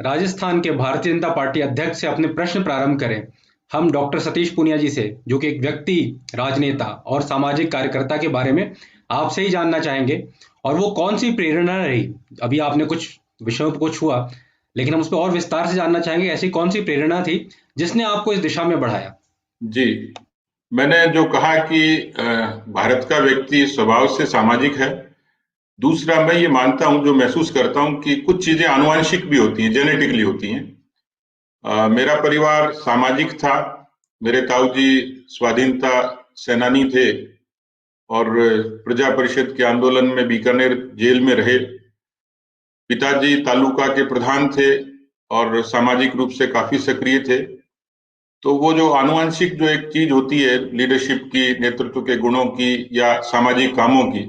राजस्थान के भारतीय जनता पार्टी अध्यक्ष से अपने प्रश्न प्रारंभ करें। हम डॉक्टर सतीश पूनिया जी से, जो कि एक व्यक्ति, राजनेता और सामाजिक कार्यकर्ता के बारे में आपसे ही जानना चाहेंगे, और वो कौन सी प्रेरणा रही। अभी आपने कुछ विषयों पर कुछ हुआ, लेकिन हम उस पर और विस्तार से जानना चाहेंगे, ऐसी कौन सी प्रेरणा थी जिसने आपको इस दिशा में बढ़ाया। जी, मैंने जो कहा कि भारत का व्यक्ति स्वभाव से सामाजिक है। दूसरा, मैं ये मानता हूं, जो महसूस करता हूं कि कुछ चीजें आनुवंशिक भी होती हैं, जेनेटिकली होती हैं। मेरा परिवार सामाजिक था। मेरे ताऊजी स्वाधीनता सेनानी थे और प्रजा परिषद के आंदोलन में बीकानेर जेल में रहे। पिताजी तालुका के प्रधान थे और सामाजिक रूप से काफी सक्रिय थे। तो वो जो आनुवंशिक जो एक चीज होती है, लीडरशिप की, नेतृत्व के गुणों की या सामाजिक कामों की,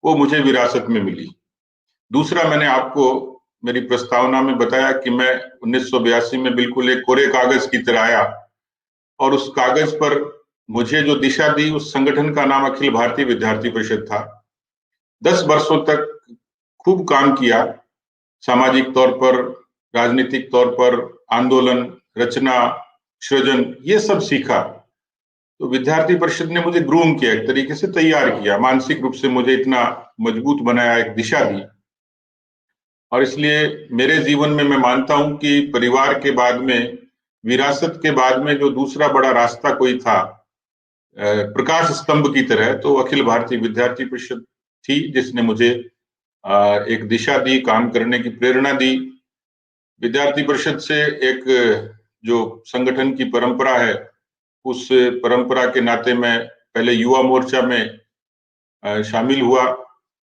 वो मुझे विरासत में मिली। दूसरा, मैंने आपको मेरी प्रस्तावना में बताया कि मैं 1982 में बिल्कुल एक कोरे कागज की तरह आया और उस कागज पर मुझे जो दिशा दी, उस संगठन का नाम अखिल भारतीय विद्यार्थी परिषद था। 10 वर्षों तक खूब काम किया, सामाजिक तौर पर, राजनीतिक तौर पर, आंदोलन, रचना, सृजन, ये सब सीखा। तो विद्यार्थी परिषद ने मुझे ग्रूम किया, एक तरीके से तैयार किया, मानसिक रूप से मुझे इतना मजबूत बनाया, एक दिशा दी। और इसलिए मेरे जीवन में मैं मानता हूं कि परिवार के बाद में, विरासत के बाद में जो दूसरा बड़ा रास्ता कोई था, प्रकाश स्तंभ की तरह, तो अखिल भारतीय विद्यार्थी परिषद थी, जिसने मुझे एक दिशा दी, काम करने की प्रेरणा दी। विद्यार्थी परिषद से एक जो संगठन की परंपरा है, उस परंपरा के नाते मैं पहले युवा मोर्चा में शामिल हुआ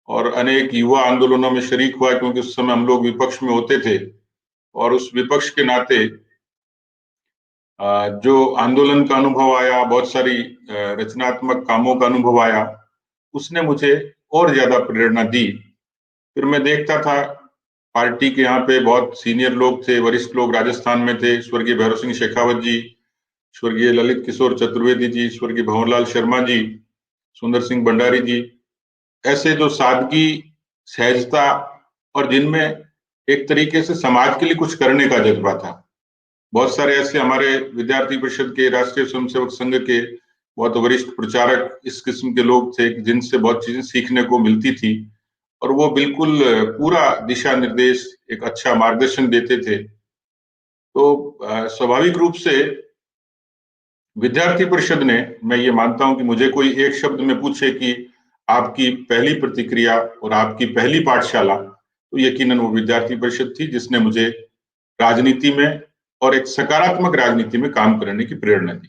और अनेक युवा आंदोलनों में शरीक हुआ, क्योंकि उस समय हम लोग विपक्ष में होते थे। और उस विपक्ष के नाते जो आंदोलन का अनुभव आया, बहुत सारी रचनात्मक कामों का अनुभव आया, उसने मुझे और ज्यादा प्रेरणा दी। फिर मैं देखता था, पार्टी के यहाँ पे बहुत सीनियर लोग थे, वरिष्ठ लोग राजस्थान में थे, स्वर्गीय भैरव सिंह शेखावत जी, स्वर्गीय ललित किशोर चतुर्वेदी जी, स्वर्गीय भंवरलाल शर्मा जी, सुंदर सिंह भंडारी जी, ऐसे जो सादगी, सहजता और जिनमें एक तरीके से समाज के लिए कुछ करने का जज्बा था। बहुत सारे ऐसे हमारे विद्यार्थी परिषद के, राष्ट्रीय स्वयंसेवक संघ के बहुत वरिष्ठ प्रचारक इस किस्म के लोग थे, जिनसे बहुत चीजें सीखने को मिलती थी और वो बिल्कुल पूरा दिशा निर्देश, एक अच्छा मार्गदर्शन देते थे। तो स्वाभाविक रूप से विद्यार्थी परिषद ने, मैं ये मानता हूं कि मुझे कोई एक शब्द में पूछे कि आपकी पहली प्रतिक्रिया और आपकी पहली पाठशाला, तो यकीनन वो विद्यार्थी परिषद थी, जिसने मुझे राजनीति में और एक सकारात्मक राजनीति में काम करने की प्रेरणा दी।